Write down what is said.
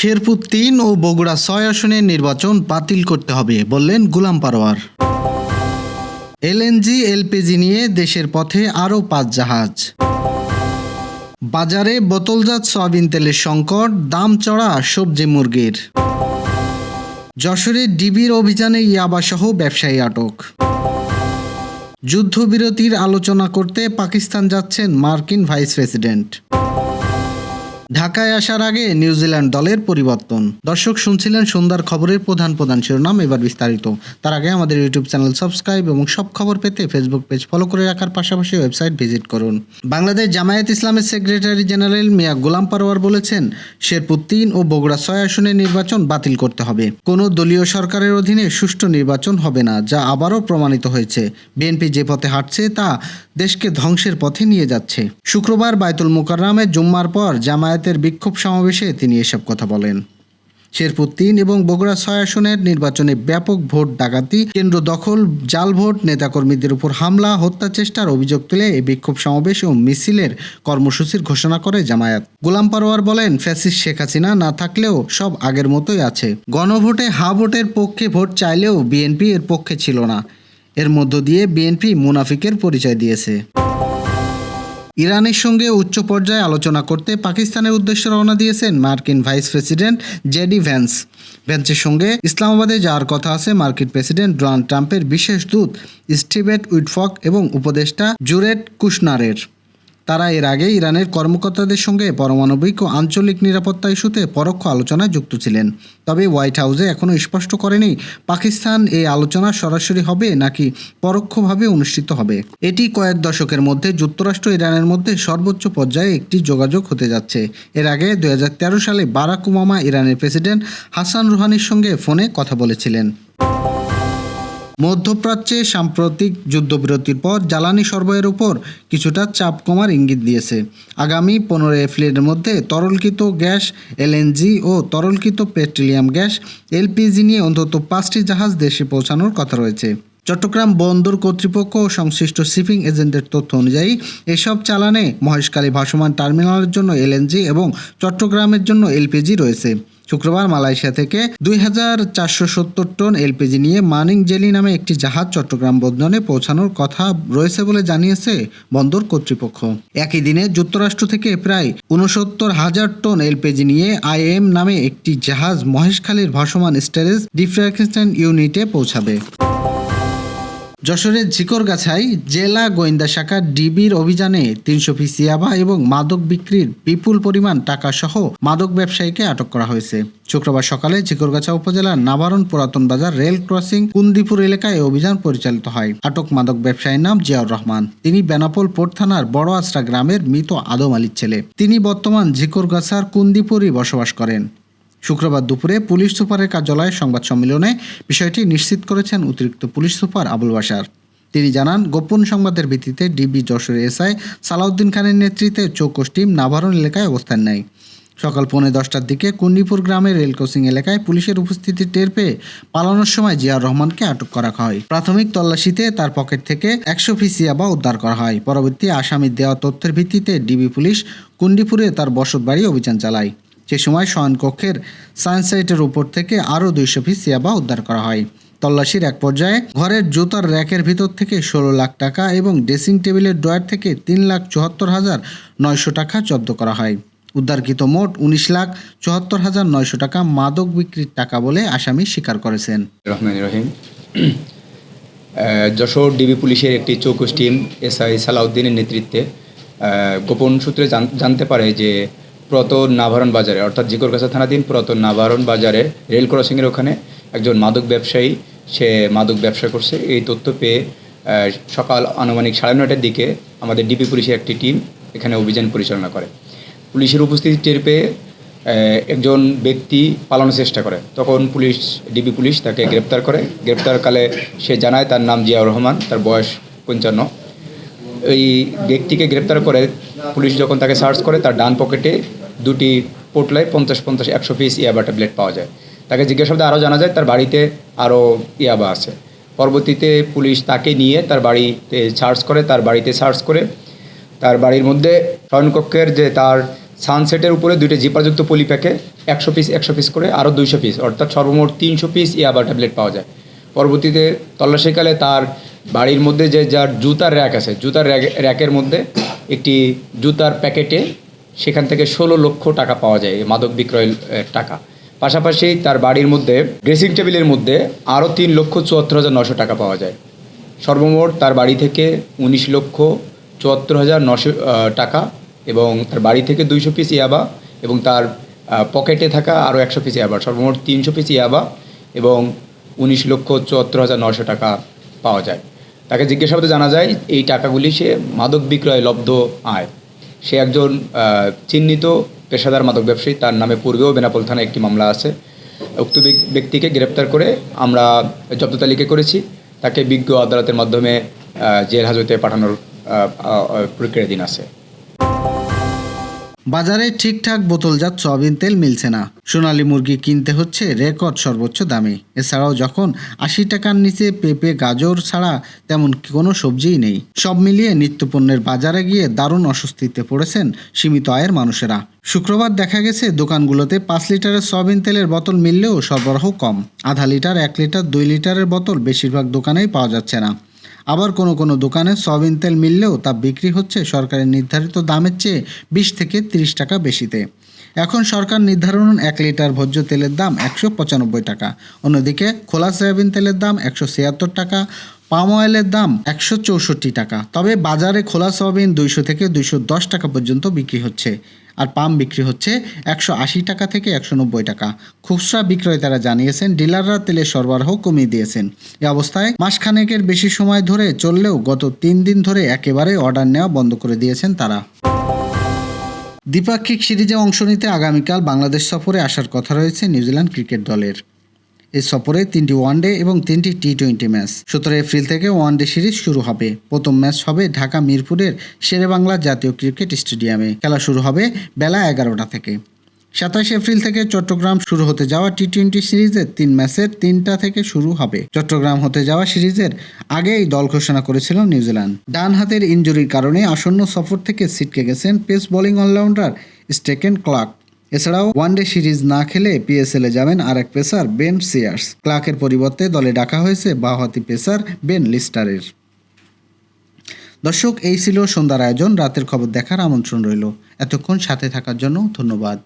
শেরপুর ৩ ও বগুড়া ৬ আসনের নির্বাচন বাতিল করতে হবে বললেন গোলাম পারোয়ার। এলএনজি এলপিজি নিয়ে দেশের পথে আরও ৫ জাহাজ। বাজারে বোতলজাত সয়াবিন তেলের সংকট, দাম চড়া সবজি মুরগির। যশোরে ডিবির অভিযানে ইয়াবাসহ ব্যবসায়ী আটক। যুদ্ধবিরতির আলোচনা করতে পাকিস্তান যাচ্ছেন মার্কিন ভাইস প্রেসিডেন্ট। ঢাকায় আসার আগে নিউজিল্যান্ড দলের পরিবর্তন। দর্শক, শুনছিলেন সন্ধ্যার খবরের প্রধান শিরোনাম, এবার বিস্তারিত। তার আগে আমাদের ইউটিউব চ্যানেল সাবস্ক্রাইব এবং সব খবর পেতে ফেসবুক পেজ ফলো করে রাখার পাশাপাশি ওয়েবসাইট ভিজিট করুন। বাংলাদেশ জামায়াত ইসলামের সেক্রেটারি জেনারেল মিয়া গোলাম পারোয়ার বলেছেন, শেরপুর ৩ ও বগুড়া ৬ আসনের নির্বাচন বাতিল করতে হবে। কোনো দলীয় সরকারের অধীনে সুষ্ঠু নির্বাচন হবে না, যা আবারও প্রমাণিত হয়েছে। বিএনপি যে পথে হাঁটছে তা দেশকে ধ্বংসের পথে নিয়ে যাচ্ছে। শুক্রবার বায়তুল মুকাররমে জুম্মার পর জামায়াতের বিক্ষোভ সমাবেশে তিনি এসব কথা বলেন। শেরপুর ৩ এবং বগুড়া ৬ আসনের নির্বাচনে ব্যাপক ভোট ডাকাতি, কেন্দ্র দখল, জাল ভোট, নেতাকর্মীদের উপর হামলা, হত্যা চেষ্টার অভিযোগ তুলে এই বিক্ষোভ সমাবেশ ও মিছিলের কর্মসূচির ঘোষণা করে জামায়াত। গোলাম পারোয়ার বলেন, ফ্যাসিস্ট শেখ হাসিনা না থাকলেও সব আগের মতোই আছে। গণভোটে হা ভোটের পক্ষে ভোট চাইলেও বিএনপি এর পক্ষে ছিল না। এর মধ্য দিয়ে বিএনপি মুনাফিকের পরিচয় দিয়েছে। ইরানের সঙ্গে উচ্চ পর্যায়ে আলোচনা করতে পাকিস্তানের উদ্দেশ্যে রওনা দিয়েছেন মার্কিন ভাইস প্রেসিডেন্ট জেডি ভ্যান্স। ভ্যান্সের সঙ্গে ইসলামাবাদে যাওয়ার কথা আছে মার্কিন প্রেসিডেন্ট ডোনাল্ড ট্রাম্পের বিশেষ দূত স্টিভেন উইটফক এবং উপদেষ্টা জুরেড কুশনারের। তারা এর আগে ইরানের কর্মকর্তাদের সঙ্গে পারমাণবিক ও আঞ্চলিক নিরাপত্তা ইস্যুতে পরোক্ষ আলোচনায় যুক্ত ছিলেন। তবে হোয়াইট হাউসে এখনও স্পষ্ট করেনি পাকিস্তান এই আলোচনা সরাসরি হবে নাকি পরোক্ষভাবে অনুষ্ঠিত হবে। এটি কয়েক দশকের মধ্যে যুক্তরাষ্ট্র ইরানের মধ্যে সর্বোচ্চ পর্যায়ে একটি যোগাযোগ হতে যাচ্ছে। এর আগে 2013 সালে বারাক ওবামা ইরানের প্রেসিডেন্ট হাসান রুহানির সঙ্গে ফোনে কথা বলেছিলেন। মধ্যপ্রাচ্যে সাম্প্রতিক যুদ্ধবিরতির পর জ্বালানি সরবরাহের উপর কিছুটা চাপ কমার ইঙ্গিত দিয়েছে। আগামী 15 এপ্রিলের মধ্যে তরলকৃত গ্যাস এলএনজি ও তরলকৃত পেট্রোলিয়াম গ্যাস এলপিজি নিয়ে অন্তত 5টি জাহাজ দেশে পৌঁছানোর কথা রয়েছে। চট্টগ্রাম বন্দর কর্তৃপক্ষ ও সংশ্লিষ্ট শিপিং এজেন্টের তথ্য অনুযায়ী এসব চালানে মহেশখালী ভাসমান টার্মিনালের জন্য এলএনজি এবং চট্টগ্রামের জন্য এলপিজি রয়েছে। শুক্রবার মালয়েশিয়া থেকে 2470 টন এলপিজি নিয়ে মানিং জেলি নামে একটি জাহাজ চট্টগ্রাম বন্দরে পৌঁছানোর কথা রয়েছে বলে জানিয়েছে বন্দর কর্তৃপক্ষ। একই দিনে যুক্তরাষ্ট্র থেকে প্রায় 69,000 টন এলপিজি নিয়ে আইএম নামে একটি জাহাজ মহেশখালীর ভাসমান স্টোরেজ ডিফ্রাকশন ইউনিটে পৌঁছাবে। যশোরের ঝিকরগাছায় জেলা গোয়েন্দা শাখা ডিবির অভিযানে 300 পিস ইয়াবা এবং মাদক বিক্রির বিপুল পরিমাণ টাকা সহ মাদক ব্যবসায়ীকে আটক করা হয়েছে। শুক্রবার সকালে ঝিকরগাছা উপজেলার নাভারণ পুরাতন বাজার রেল ক্রসিং কুন্দিপুর এলাকায় অভিযান পরিচালিত হয়। আটক মাদক ব্যবসায়ীর নাম জিয়াউর রহমান। তিনি বেনাপোল পোর্ট থানার বড় আশ্রা গ্রামের মৃত আদম আলীর ছেলে। তিনি বর্তমান ঝিকরগাছার কুন্দিপুরই বসবাস করেন। শুক্রবার দুপুরে পুলিশ সুপারের কার্যালয়ে সংবাদ সম্মেলনে বিষয়টি নিশ্চিত করেছেন অতিরিক্ত পুলিশ সুপার আবুল বাশার। তিনি জানান, গোপন সংবাদের ভিত্তিতে ডিবি যশোর এসআই সালাউদ্দিন খানের নেতৃত্বে চৌকস টিম নাভারণ এলাকায় অবস্থান নেয়। সকাল 10:15টার দিকে কুন্ডিপুর গ্রামের রেল ক্রসিং এলাকায় পুলিশের উপস্থিতি টের পেয়ে পালানোর সময় জিয়াউর রহমানকে আটক করা হয়। প্রাথমিক তল্লাশিতে তার পকেট থেকে 100 পিস ইয়াবা উদ্ধার করা হয়। পরবর্তী আসামির দেওয়া তথ্যের ভিত্তিতে ডিবি পুলিশ কুন্ডিপুরে তার বসতবাড়ি অভিযান চালায়। সে সময় শয়নকক্ষের সায়েন্স সাইটের উপর থেকে আরও 200 পিস ইয়াবা উদ্ধার করা হয়। তল্লাশির এক পর্যায়ে ঘরের জুতার র্যাকের ভিতর থেকে 16 লাখ টাকা এবং ড্রেসিং টেবিলের ড্রয়ার থেকে 3,74,900 টাকা জব্দ করা হয়। উদ্ধারকৃত মোট 19,74,900 টাকা মাদক বিক্রির টাকা বলে আসামি স্বীকার করেছেন। রহিম যশোর ডিবি পুলিশের একটি চৌকস টিম এসআই সালাউদ্দিনের নেতৃত্বে গোপন সূত্রে জানতে পারে যে পুরাতন নাভারণ বাজারে অর্থাৎ ঝিকরগাছা থানাধীন পুরাতন নাভারণ বাজারে রেল ক্রসিংয়ের ওখানে একজন মাদক ব্যবসায়ী সে মাদক ব্যবসা করছে। এই তথ্য পেয়ে সকাল আনুমানিক 9:30টার দিকে আমাদের ডিবি পুলিশের একটি টিম এখানে অভিযান পরিচালনা করে। পুলিশের উপস্থিতি টের পেয়ে একজন ব্যক্তি পালানোর চেষ্টা করে। তখন ডিবি পুলিশ তাকে গ্রেপ্তার করে। গ্রেপ্তারকালে সে জানায় তার নাম জিয়াউর রহমান, তার বয়স 55। এই ব্যক্তিকে গ্রেপ্তার করে পুলিশ যখন তাকে সার্চ করে তার ডান পকেটে 2টি পোটলায় 50-100 পিস ইয়াবা ট্যাবলেট পাওয়া যায়। তাকে জিজ্ঞাসাবাদে আরও জানা যায় তার বাড়িতে আরও ইয়াবা আছে। পরবর্তীতে পুলিশ তাকে নিয়ে তার বাড়িতে সার্চ করে তার বাড়ির মধ্যে শয়নকক্ষের যে তার সানসেটের উপরে 2টি জিপারযুক্ত পলিপ্যাকে 100 পিস করে আরও 200 পিস, অর্থাৎ সর্বমোট 300 পিস ইয়াবা ট্যাবলেট পাওয়া যায়। পরবর্তীতে তল্লাশিকালে তার বাড়ির মধ্যে যার জুতার র্যাক আছে, জুতার র্যাকের মধ্যে একটি জুতার প্যাকেটে সেখান থেকে 16 লক্ষ টাকা পাওয়া যায়, এই মাদক বিক্রয়ের টাকা। পাশাপাশি তার বাড়ির মধ্যে ড্রেসিং টেবিলের মধ্যে আরও 3,74,900 টাকা পাওয়া যায়। সর্বমোট তার বাড়ি থেকে 19,74,900 টাকা এবং তার বাড়ি থেকে 200 পিস ইয়াবা এবং তার পকেটে থাকা আরও 100 পিস ইয়াবা, সর্বমোট 300 পিস ইয়াবা এবং 19,74,900 টাকা পাওয়া যায়। তাকে জিজ্ঞাসাবাদে জানা যায় এই টাকাগুলি সে মাদক বিক্রয় লব্ধ আয়। সে একজন চিহ্নিত পেশাদার মাদক ব্যবসায়ী, তার নামে পূর্বেও বেনাপোল থানায় একটি মামলা আছে। উক্ত ব্যক্তিকে গ্রেপ্তার করে আমরা জব্দ তালিকা করেছি, তাকে বিজ্ঞ আদালতের মাধ্যমে জেল হাজতে পাঠানোর প্রক্রিয়াধীন আছে। বাজারে ঠিকঠাক বোতলজাত সয়াবিন তেল মিলছে না, সোনালী মুরগি কিনতে হচ্ছে রেকর্ড সর্বোচ্চ দামে। এছাড়াও যখন 80 টাকার নিচে পেঁপে গাজর ছাড়া তেমন কোনো সবজিই নেই। সব মিলিয়ে নিত্যপণ্যের বাজারে গিয়ে দারুণ অস্বস্তিতে পড়েছেন সীমিত আয়ের মানুষেরা। শুক্রবার দেখা গেছে দোকানগুলোতে 5 লিটারের সয়াবিন তেলের বোতল মিললেও সরবরাহ কম। আধা লিটার, 1 লিটার, 2 লিটারের বোতল বেশিরভাগ দোকানেই পাওয়া যাচ্ছে না। আবার কোনো দোকানে সয়াবিন তেল মিললেও তা বিক্রি হচ্ছে সরকারের নির্ধারিত দামের চেয়ে 20 থেকে 30 টাকা বেশিতে। এখন সরকার নির্ধারণ 1 লিটার ভোজ্য তেলের দাম 195 টাকা। অন্যদিকে খোলা সয়াবিন তেলের দাম 176 টাকা, পাম অয়েলের দাম 164 টাকা। তবে বাজারে খোলা সয়াবিন 200 থেকে 210 টাকা পর্যন্ত বিক্রি হচ্ছে, আর পাম বিক্রি হচ্ছে 180 টাকা থেকে 190 টাকা। খুচরা বিক্রেতারা জানিয়েছেন ডিলাররা তেলের সরবরাহ কমিয়ে দিয়েছেন। এই অবস্থায় মাসখানেকের বেশি সময় ধরে চললেও গত 3 দিন ধরে একেবারে অর্ডার নেওয়া বন্ধ করে দিয়েছেন তারা। দ্বিপাক্ষিক সিরিজে অংশ নিতে আগামীকাল বাংলাদেশ সফরে আসার কথা রয়েছে নিউজিল্যান্ড ক্রিকেট দলের। এই সফরে 3টি ওয়ানডে এবং 3টি টি-20 ম্যাচ। 17 এপ্রিল থেকে ওয়ানডে সিরিজ শুরু হবে। প্রথম ম্যাচ হবে ঢাকা মিরপুরের শেরেবাংলা জাতীয় ক্রিকেট স্টেডিয়ামে। খেলা শুরু হবে বেলা 11টা থেকে। 27 এপ্রিল থেকে চট্টগ্রাম শুরু হতে যাওয়া টি-20 সিরিজের 3 ম্যাচের 3টা থেকে শুরু হবে। চট্টগ্রাম হতে যাওয়া সিরিজের আগেই দল ঘোষণা করেছিল নিউজিল্যান্ড। ডান হাতের ইনজুরির কারণে আসন্ন সফর থেকে ছিটকে গেছেন পেস বোলিং অলরাউন্ডার স্টেকেন ক্লার্ক। এছাড়াও ওয়ানডে সিরিজ না খেলে পিএসএলে যাবেন আরেক পেসার বেন সিয়ার্স। ক্লার্কের পরিবর্তে দলে ডাকা হয়েছে বাঁহাতি পেসার বেন লিস্টারের। দর্শক, এই ছিল সন্ধ্যার আয়োজন। রাতের খবর দেখার আমন্ত্রণ রইল। এতক্ষণ সাথে থাকার জন্য ধন্যবাদ।